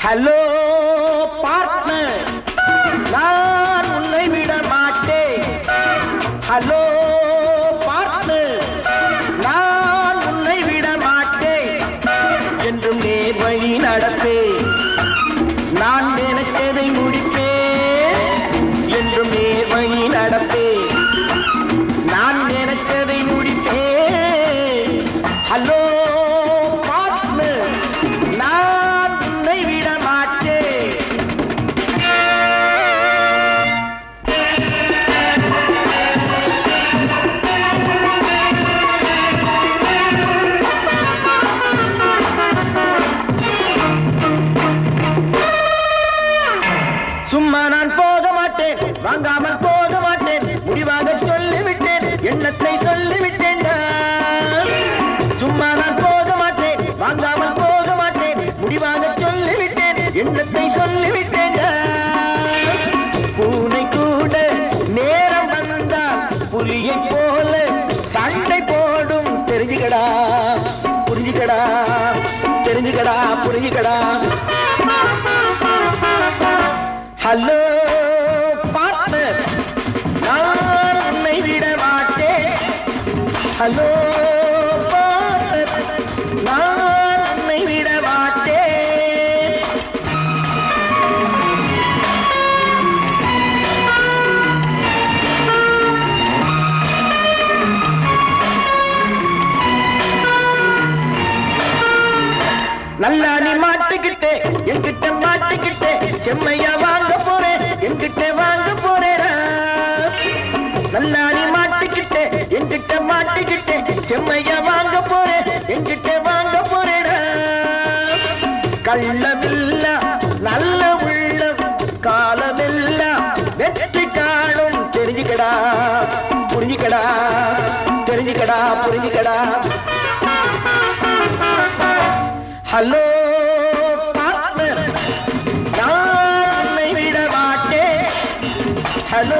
Hello partner, நான் உன்னை விட மாட்டேன். ஹலோ பார்ட்னர், நான் உன்னை விட மாட்டேன். என்றும் நேர் வழி நடப்பேன், நான் நினைத்ததை முடிப்பேன். என்றும் நேர் வழி நடப்பேன், நான் நினைத்ததை முடிப்பேன். ஹலோ பார்ட்னர், நான் உன்னை விட மாட்டேன். சும்மா நான் போக மாட்டேன், வாங்காமல் போக மாட்டேன். முடிவாக சொல்லிவிட்டேன், எண்ணத்தை சொல்லிவிட்டேன். சும்மா நான் போக மாட்டேன், வாங்காமல் போக மாட்டேன். முடிவாக சொல்லிவிட்டேன், எண்ணத்தை சொல்லிவிட்டேன். பூனை கூட நேரம் வந்தால் புலியை போல சண்டை போடும். தெரிஞ்சுக்கடா புரிஞ்சுக்கடா, தெரிஞ்சுக்கடா புரிஞ்சுக்கடா. ஹலோ பார்ட்னர், நான் உன்னை விட மாட்டேன். ஹலோ பார்ட்னர், நான் உன்னை விட மாட்டேன். நல்லா நீ மாட்டிக்கிட்டே, என்கிட்ட மாட்டிக்கிட்டே. செம்மையா வாங்க போறேன், என்கிட்ட வாங்க போறேன். நல்லா நீ மாட்டிக்கிட்டே, என்கிட்ட மாட்டிக்கிட்டே. செம்மையா வாங்க போறேன், என்கிட்ட வாங்க போறேன். கள்ளமில்ல நல்ல உள்ளம் காலமெல்லாம் வெற்றி காணும். தெரிஞ்சுக்கடா புரிஞ்சுக்கடா, தெரிஞ்சுக்கடா புரிஞ்சுக்கடா. ஹலோ பார்ட்னர், நான் உன்னை விட மாட்டேன். ஹலோ